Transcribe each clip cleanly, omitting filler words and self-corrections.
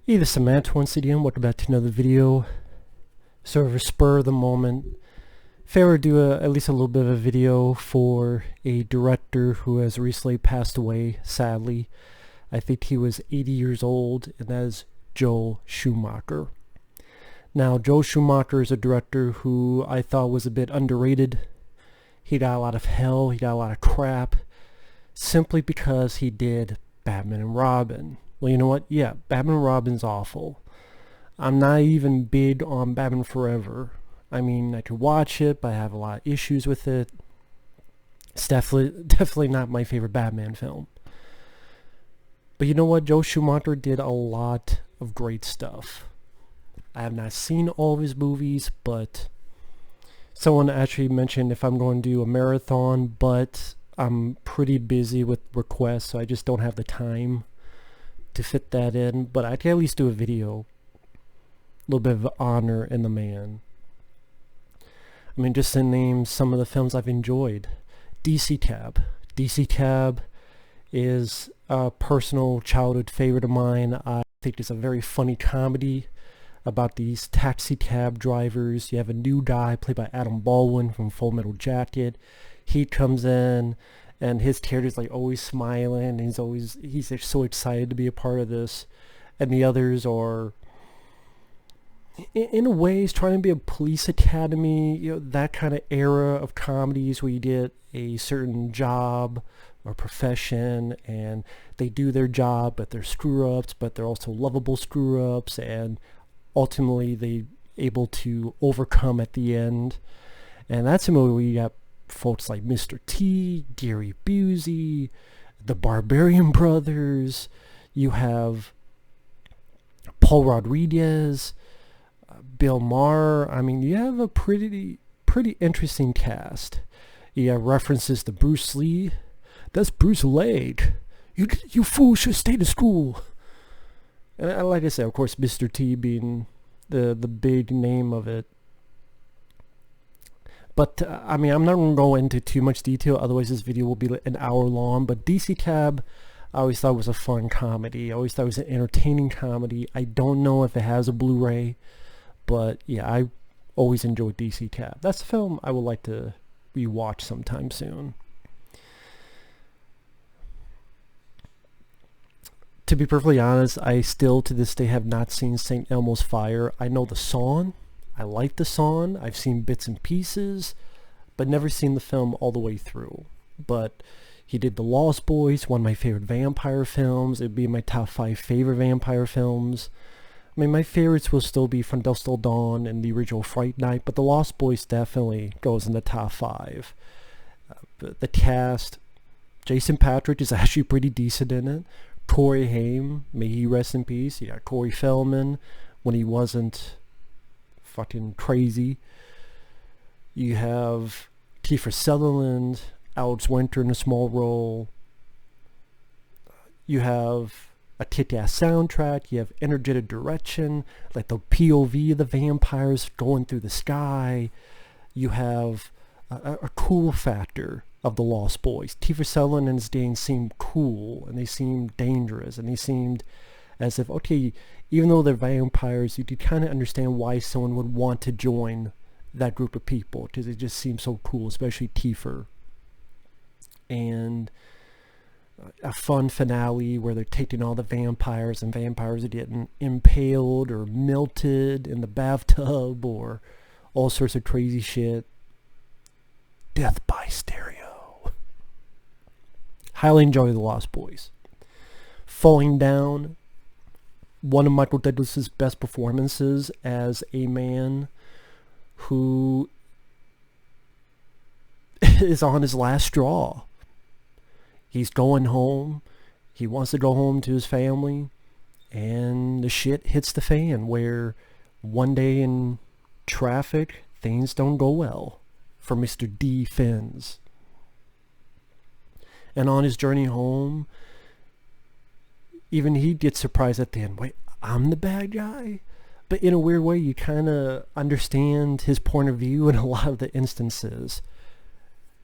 Hey, this is Samantha once again. Welcome back to another video. Sort of a spur of the moment. Fair to do at least a little bit of a video for a director who has recently passed away, sadly. I think he was 80 years old, and that is Joel Schumacher. Now, Joel Schumacher is a director who I thought was a bit underrated. He got a lot of hell, he got a lot of crap, simply because he did Batman and Robin. Well, you know what? Yeah, Batman and Robin's awful. I'm not even big on Batman Forever. I mean, I could watch it, but I have a lot of issues with it. It's definitely not my favorite Batman film. But you know what? Joe Schumacher did a lot of great stuff. I have not seen all of his movies, but someone actually mentioned if I'm going to do a marathon, but I'm pretty busy with requests, so I just don't have the time to fit that in. But I can at least do a video. A little bit of honor in the man. I mean, just to name some of the films I've enjoyed. DC Cab. DC Cab is a personal childhood favorite of mine. I think it's a very funny comedy about these taxi cab drivers. You have a new guy played by Adam Baldwin from Full Metal Jacket. He comes in and his character's like always smiling, and he's just so excited to be a part of this. And the others are in a way he's trying to be a police academy, that kind of era of comedies where you get a certain job or profession and they do their job, but they're screw-ups, but they're also lovable screw-ups, and ultimately they able to overcome at the end. And that's a movie where you got folks like Mr. T, Gary Busey, the Barbarian Brothers, you have Paul Rodriguez, Bill Maher. I mean, you have a pretty interesting cast. You have references to Bruce Lee. That's Bruce Lee. You fools should stay to school. And like I said, of course, Mr. T being the big name of it. But I mean, I'm not going to go into too much detail, otherwise this video will be an hour long. But DC Cab, I always thought was a fun comedy. I always thought it was an entertaining comedy. I don't know if it has a Blu-ray, but yeah, I always enjoyed DC Cab. That's a film I would like to rewatch sometime soon. To be perfectly honest, I still to this day have not seen St. Elmo's Fire. I know the song. I like the song. I've seen bits and pieces, but never seen the film all the way through. But he did The Lost Boys, one of my favorite vampire films. It'd be my top 5 favorite vampire films. I mean, my favorites will still be From Dusk Till Dawn and the original Fright Night, but The Lost Boys definitely goes in the top 5. The cast, Jason Patrick is actually pretty decent in it. Corey Haim, may he rest in peace. You got Corey Feldman when he wasn't fucking crazy. You have Kiefer Sutherland, Alex Winter in a small role. You have a kick-ass soundtrack. You have energetic direction, like the POV of the vampires going through the sky. You have a cool factor of the Lost Boys. Kiefer Sutherland and his gang seemed cool, and they seemed dangerous, and they seemed as if, okay, even though they're vampires, you could kind of understand why someone would want to join that group of people, because it just seems so cool, especially Kiefer. And a fun finale where they're taking all the vampires, and vampires are getting impaled or melted in the bathtub or all sorts of crazy shit. Death by stereo. Highly enjoy The Lost Boys. Falling Down, one of Michael Douglas's best performances as a man who is on his last straw. He's going home. He wants to go home to his family, and the shit hits the fan where one day in traffic, things don't go well for Mr. D. Finns. And on his journey home, even he gets surprised at the end. Wait, I'm the bad guy? But in a weird way, you kind of understand his point of view in a lot of the instances.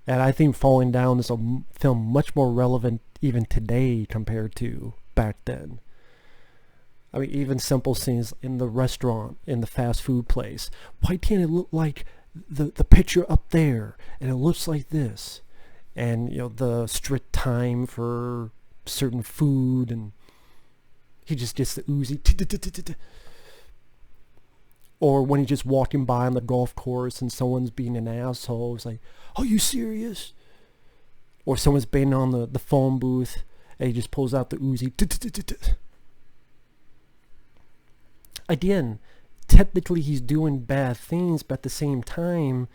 And I think Falling Down is a film much more relevant even today compared to back then. I mean, even simple scenes in the restaurant, in the fast food place. Why can't it look like the picture up there, and it looks like this? And, you know, the strict time for certain food, and he just gets the oozy. Or when he's just walking by on the golf course and someone's being an asshole, it's like, are you serious? Or someone's banging on the phone booth and he just pulls out the Uzi. Again, technically he's doing bad things, but at the same time,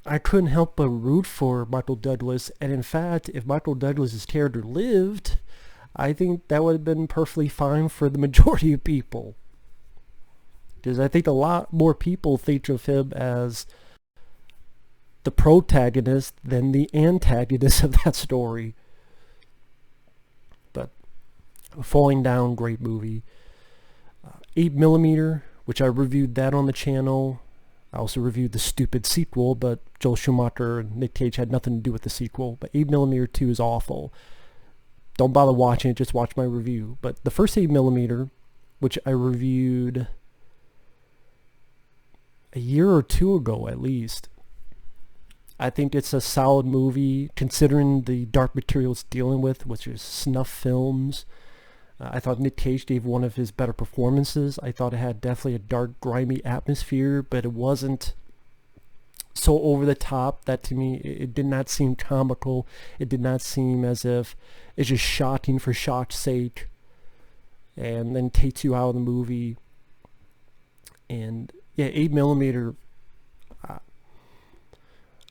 I couldn't help but root for Michael Douglas. And in fact, if Michael Douglas's character lived, I think that would have been perfectly fine for the majority of people. Because I think a lot more people think of him as the protagonist than the antagonist of that story. But Falling Down, great movie. 8mm, which I reviewed that on the channel. I also reviewed the stupid sequel, but Joel Schumacher and Nick Cage had nothing to do with the sequel. But 8mm 2 is awful. Don't bother watching it, just watch my review. But the first 8mm, which I reviewed a year or two ago at least, I think it's a solid movie considering the dark material it's dealing with, which is snuff films. I thought Nick Cage gave one of his better performances. I thought it had definitely a dark, grimy atmosphere, but it wasn't so over the top that to me it did not seem comical. It did not seem as if it's just shocking for shock's sake and then takes you out of the movie. And yeah, 8mm,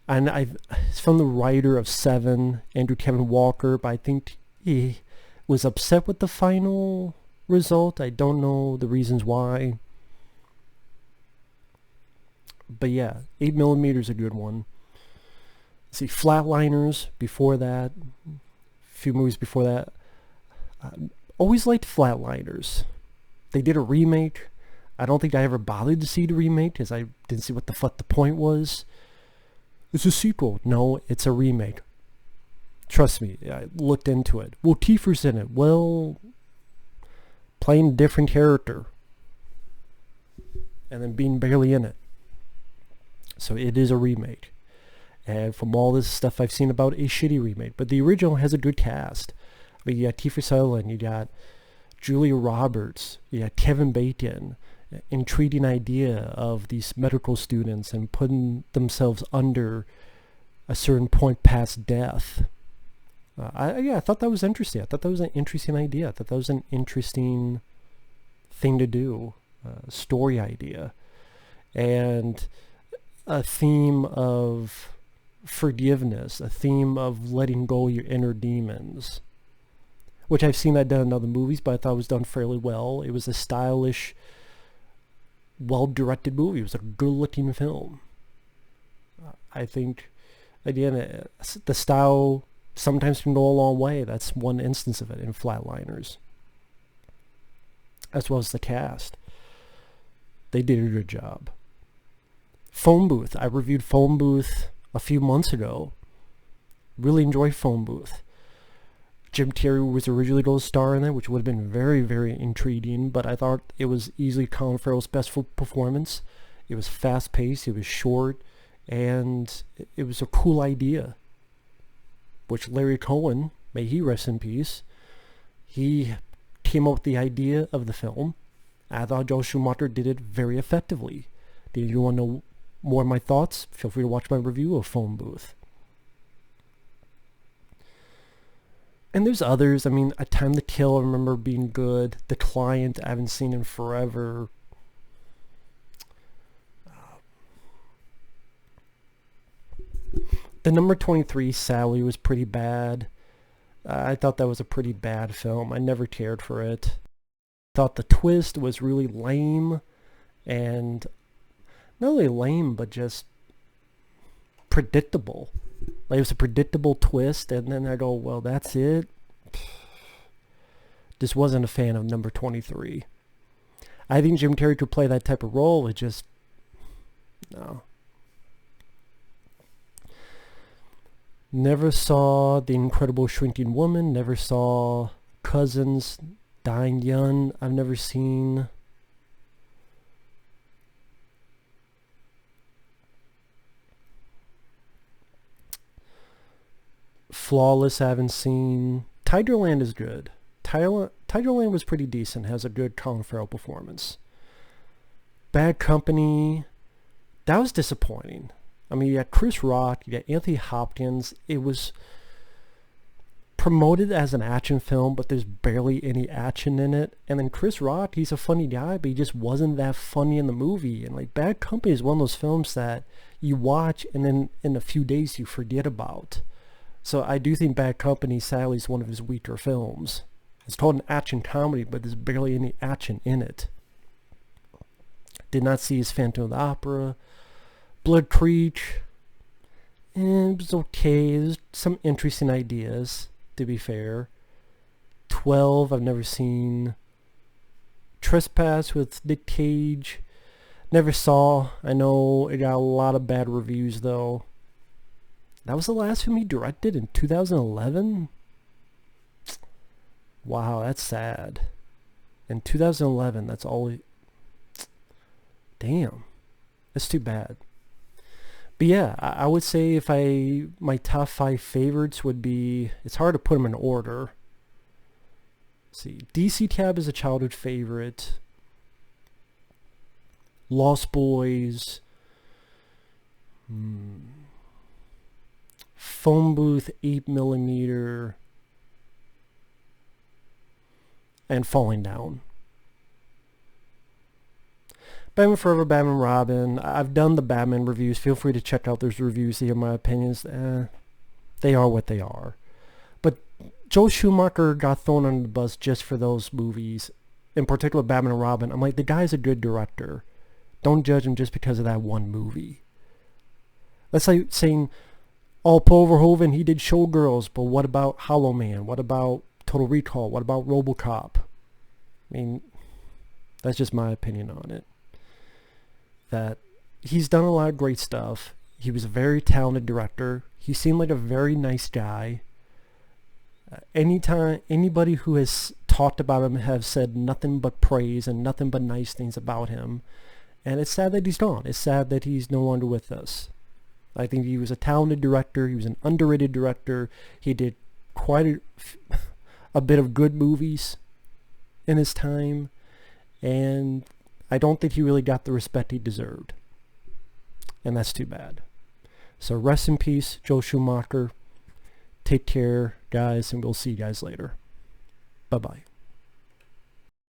and it's from the writer of Seven, Andrew Kevin Walker, but I think he was upset with the final result. I don't know the reasons why. But yeah, 8mm is a good one. Let's see, Flatliners before that, a few movies before that. Always liked Flatliners. They did a remake. I don't think I ever bothered to see the remake because I didn't see what the fuck the point was. It's a sequel. No, it's a remake. Trust me, I looked into it. Well, Kiefer's in it. Well, playing a different character. And then being barely in it. So it is a remake. And from all this stuff I've seen about, a shitty remake. But the original has a good cast. I mean, you got Kiefer Sutherland, you got Julia Roberts, you got Kevin Bacon. Intriguing idea of these medical students and putting themselves under a certain point past death. I thought that was interesting. I thought that was an interesting idea. I thought that was an interesting thing to do. Story idea. And a theme of forgiveness. A theme of letting go your inner demons. Which I've seen that done in other movies, but I thought it was done fairly well. It was a stylish, well-directed movie. It was a good-looking film. I think, again, the style sometimes can go a long way. That's one instance of it in Flatliners. As well as the cast. They did a good job. Phone Booth. I reviewed Phone Booth a few months ago. Really enjoyed Phone Booth. Jim Carrey was originally going to star in it, which would have been very, very intriguing, but I thought it was easily Colin Farrell's best performance. It was fast-paced, it was short, and it was a cool idea. Which Larry Cohen, may he rest in peace, he came up with the idea of the film. I thought Joel Schumacher did it very effectively. Did you want to know more of my thoughts? Feel free to watch my review of Phone Booth. And there's others. I mean, A Time to Kill, I remember being good. The Client, I haven't seen in forever. The number 23, Sally, was pretty bad. I thought that was a pretty bad film. I never cared for it. I thought the twist was really lame. And not only lame, but just predictable. Like, it was a predictable twist, and then I go, well, that's it. Just wasn't a fan of number 23. I think Jim Carrey could play that type of role. It just, no. Never saw The Incredible Shrinking Woman. Never saw Cousins. Dying Young, I've never seen. Flawless, I haven't seen. Tigerland is good. Tigerland was pretty decent. Has a good Colin Farrell performance. Bad Company, that was disappointing. I mean, you got Chris Rock, you got Anthony Hopkins. It was promoted as an action film, but there's barely any action in it. And then Chris Rock, he's a funny guy, but he just wasn't that funny in the movie. And like Bad Company is one of those films that you watch and then in a few days you forget about. So I do think Bad Company, sadly, is one of his weaker films. It's called an action comedy, but there's barely any action in it. Did not see his Phantom of the Opera. Blood Creek, it was okay. There's some interesting ideas, to be fair. 12, I've never seen. Trespass with Nick Cage, never saw. I know it got a lot of bad reviews, though. That was the last film he directed in 2011? Wow, that's sad. In 2011, that's all he... Damn. That's too bad. But yeah, I would say if my top 5 favorites would be... It's hard to put them in order. Let's see. DC Cab is a childhood favorite. Lost Boys. Phone Booth, 8mm, and Falling Down. Batman Forever, Batman Robin. I've done the Batman reviews. Feel free to check out those reviews to hear my opinions. They are what they are. But Joel Schumacher got thrown under the bus just for those movies. In particular, Batman and Robin. I'm like, the guy's a good director. Don't judge him just because of that one movie. That's like saying... Paul Verhoeven, he did Showgirls, but what about Hollow Man? What about Total Recall? What about RoboCop? I mean, that's just my opinion on it. That he's done a lot of great stuff. He was a very talented director. He seemed like a very nice guy. Anytime anybody who has talked about him have said nothing but praise and nothing but nice things about him. And it's sad that he's gone. It's sad that he's no longer with us. I think he was a talented director. He was an underrated director. He did quite a bit of good movies in his time. And I don't think he really got the respect he deserved. And that's too bad. So rest in peace, Joel Schumacher. Take care, guys, and we'll see you guys later. Bye-bye.